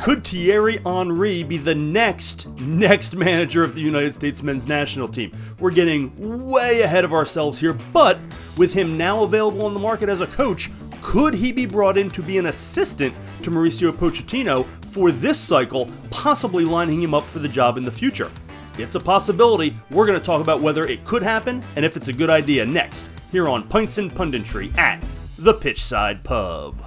Could Thierry Henry be the next manager of the United States men's national team? We're getting way ahead of ourselves here, but with him now available on the market as a coach, could he be brought in to be an assistant to Mauricio Pochettino for this cycle, possibly lining him up for the job in the future? It's a possibility. We're going to talk about whether it could happen and if it's a good idea next, here on Pints and Punditry at the Pitchside Pub.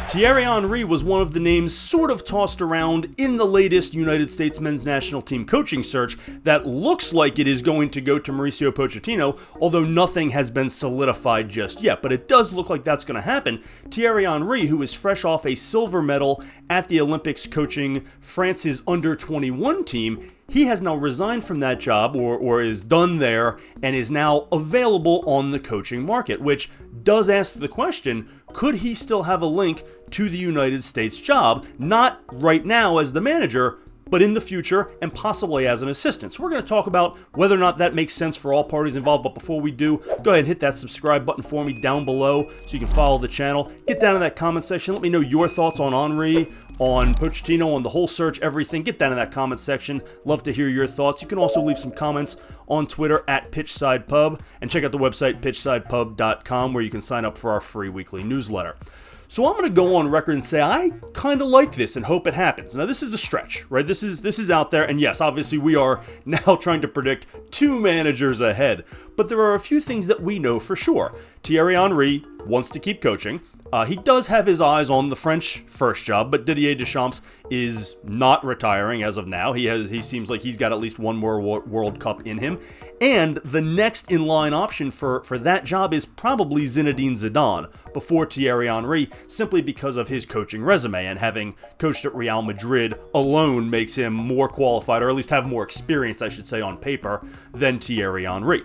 Thierry Henry was one of the names sort of tossed around in the latest United States men's national team coaching search that looks like it is going to go to Mauricio Pochettino, although nothing has been solidified just yet. But it does look like that's going to happen. Thierry Henry, who is fresh off a silver medal at the Olympics coaching France's under-21 team, he has now resigned from that job or is done there and is now available on the coaching market, which does ask the question, could he still have a link to the United States job? Not right now as the manager, but in the future and possibly as an assistant. So we're going to talk about whether or not that makes sense for all parties involved. But before we do, go ahead and hit that subscribe button for me down below so you can follow the channel. Get down in that comment section. Let me know your thoughts on Henry, on Pochettino, on the whole search, everything. Get down in that comment section. Love to hear your thoughts. You can also leave some comments on Twitter at PitchsidePub and check out the website pitchsidepub.com where you can sign up for our free weekly newsletter. So I'm going to go on record and say I kind of like this and hope it happens. Now this is a stretch, right? This is out there, and yes, obviously we are now trying to predict 2 managers ahead. But there are a few things that we know for sure. Thierry Henry wants to keep coaching. He does have his eyes on the French first job, but Didier Deschamps is not retiring as of now. He seems like he's got at least one more World Cup in him. And the next in-line option for that job is probably Zinedine Zidane before Thierry Henry, simply because of his coaching resume, and having coached at Real Madrid alone makes him more qualified, or at least have more experience, I should say, on paper than Thierry Henry.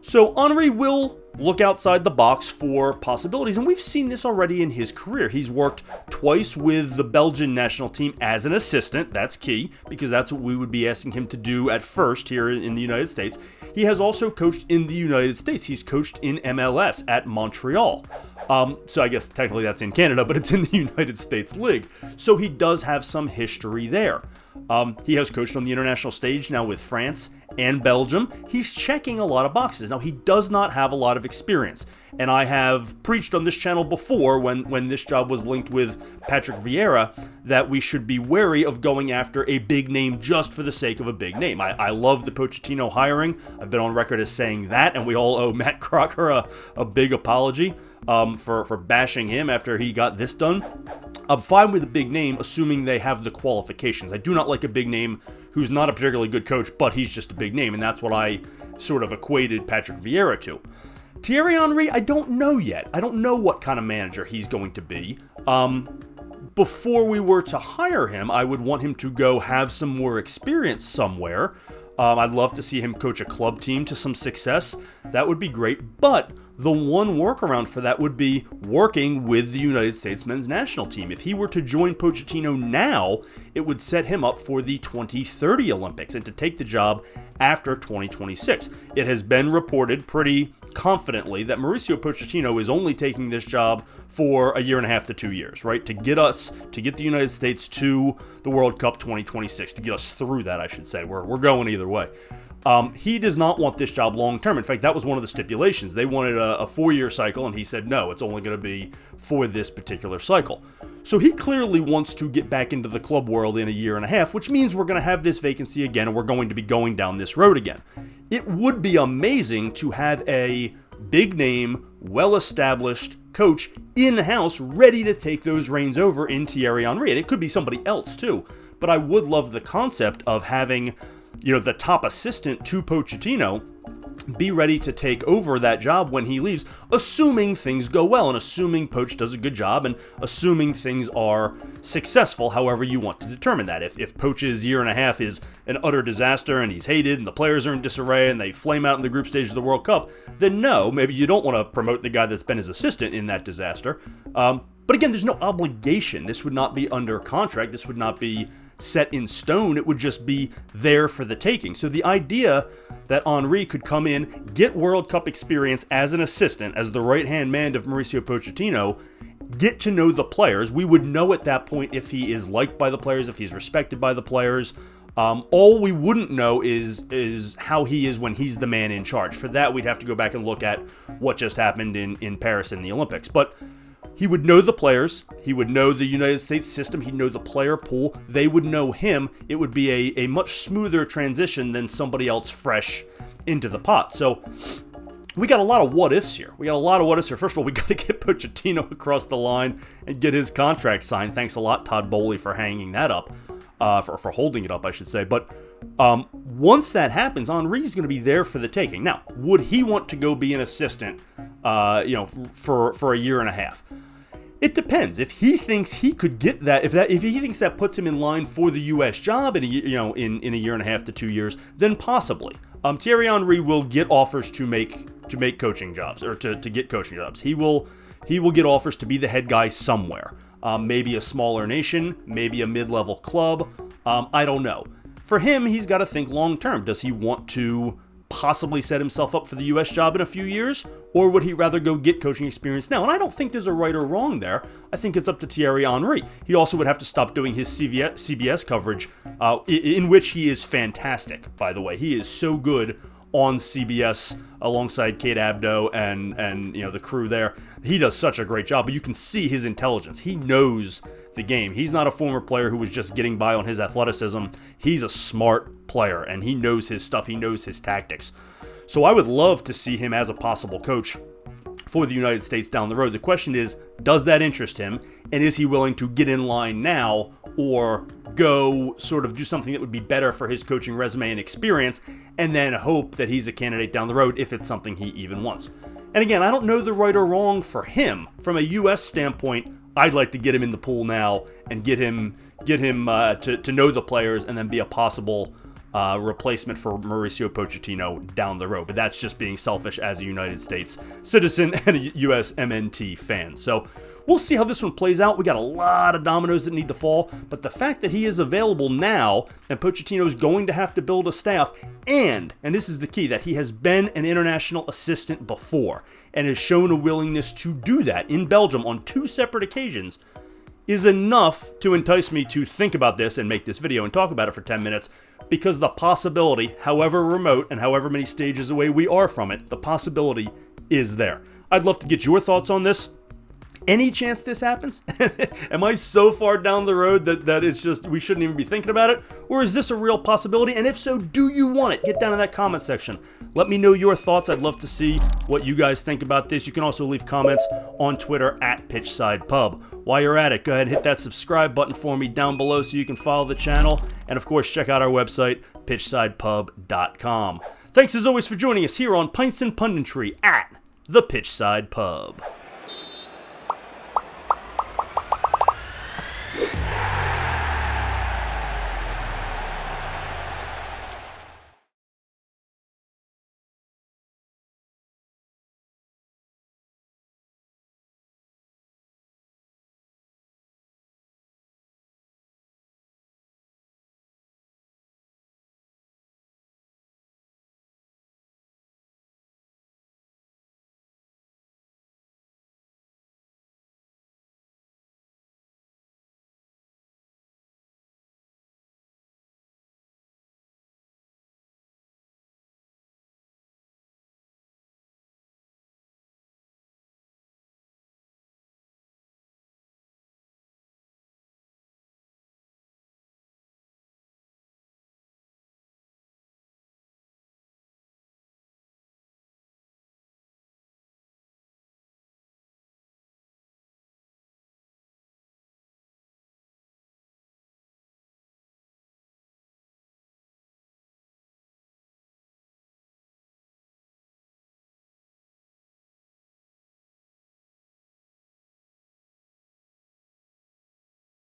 So Henry will look outside the box for possibilities, and we've seen this already in his career. He's worked twice with the Belgian national team as an assistant. That's key, because that's what we would be asking him to do at first here in the United States. He has also coached in the United States. He's coached in MLS at Montreal. So I guess technically that's in Canada, but it's in the United States League. So he does have some history there. He has coached on the international stage now with France and Belgium. He's checking a lot of boxes. Now, he does not have a lot of experience, and I have preached on this channel before when this job was linked with Patrick Vieira that we should be wary of going after a big name just for the sake of a big name. I love the Pochettino hiring. I've been on record as saying that, and we all owe Matt Crocker a big apology for bashing him after he got this done. I'm fine with a big name, assuming they have the qualifications. I do not like a big name who's not a particularly good coach, but he's just a big name, and that's what I sort of equated Patrick Vieira to. Thierry Henry, I don't know yet. I don't know what kind of manager he's going to be. Before we were to hire him, I would want him to go have some more experience somewhere. I'd love to see him coach a club team to some success. That would be great, but the one workaround for that would be working with the United States men's national team. If he were to join Pochettino now, it would set him up for the 2030 Olympics and to take the job after 2026. It has been reported pretty confidently that Mauricio Pochettino is only taking this job for 1.5 to 2 years, right? To get the United States to the World Cup 2026, to get us through that, I should say. We're going either way. He does not want this job long term. In fact, that was one of the stipulations. They wanted a 4-year cycle, and he said, no, it's only going to be for this particular cycle. So he clearly wants to get back into the club world in 1.5 years, which means we're going to have this vacancy again, and we're going to be going down this road again. It would be amazing to have a big name, well-established coach in-house ready to take those reins over in Thierry Henry. And it could be somebody else too. But I would love the concept of having, the top assistant to Pochettino be ready to take over that job when he leaves, assuming things go well and assuming Poch does a good job and assuming things are successful, however you want to determine that. If Poch's 1.5 years is an utter disaster and he's hated and the players are in disarray and they flame out in the group stage of the World Cup, then no, maybe you don't want to promote the guy that's been his assistant in that disaster. But again, there's no obligation. This would not be under contract. This would not be set in stone. It would just be there for the taking. So the idea that Henry could come in, get World Cup experience as an assistant, as the right-hand man of Mauricio Pochettino, get to know the players. We would know at that point if he is liked by the players, if he's respected by the players. All we wouldn't know is how he is when he's the man in charge. For that, we'd have to go back and look at what just happened in Paris in the Olympics. But he would know the players. He would know the United States system. He'd know the player pool. They would know him. It would be a much smoother transition than somebody else fresh into the pot. So we got a lot of what-ifs here. First of all, we got to get Pochettino across the line and get his contract signed. Thanks a lot, Todd Bowley, for hanging that up. For holding it up, I should say. But once that happens, Henry's going to be there for the taking. Now, would he want to go be an assistant, for a year and a half? It depends. If he thinks he could get that, if he thinks that puts him in line for the U.S. job in a year and a half to 2 years, then possibly. Thierry Henry will get offers to make coaching jobs, or to get coaching jobs. He will get offers to be the head guy somewhere. Maybe a smaller nation, maybe a mid-level club. I don't know. For him, he's got to think long-term. Does he want to possibly set himself up for the U.S. job in a few years? Or would he rather go get coaching experience now? And I don't think there's a right or wrong there. I think it's up to Thierry Henry. He also would have to stop doing his CBS coverage, in which he is fantastic, by the way. He is so good on CBS alongside Kate Abdo and the crew there. He does such a great job, but you can see his intelligence. He knows the game. He's not a former player who was just getting by on his athleticism. He's a smart player, and he knows his stuff. He knows his tactics. So I would love to see him as a possible coach for the United States down the road. The question is, does that interest him? And is he willing to get in line now, or go sort of do something that would be better for his coaching resume and experience, and then hope that he's a candidate down the road if it's something he even wants? And again, I don't know the right or wrong for him. From a U.S. standpoint, I'd like to get him in the pool now and get him to know the players, and then be a possible replacement for Mauricio Pochettino down the road. But that's just being selfish as a United States citizen and a USMNT fan. So we'll see how this one plays out. We got a lot of dominoes that need to fall, but the fact that he is available now, and Pochettino's going to have to build a staff, and this is the key, that he has been an international assistant before and has shown a willingness to do that in Belgium on 2 separate occasions, is enough to entice me to think about this and make this video and talk about it for 10 minutes, because the possibility, however remote and however many stages away we are from it, the possibility is there. I'd love to get your thoughts on this. Any chance this happens? Am I so far down the road that it's just, we shouldn't even be thinking about it? Or is this a real possibility? And if so, do you want it? Get down in that comment section. Let me know your thoughts. I'd love to see what you guys think about this. You can also leave comments on Twitter at PitchsidePub. While you're at it, go ahead and hit that subscribe button for me down below so you can follow the channel. And of course, check out our website, pitchsidepub.com. Thanks as always for joining us here on Pints and Punditry at the Pitchside Pub.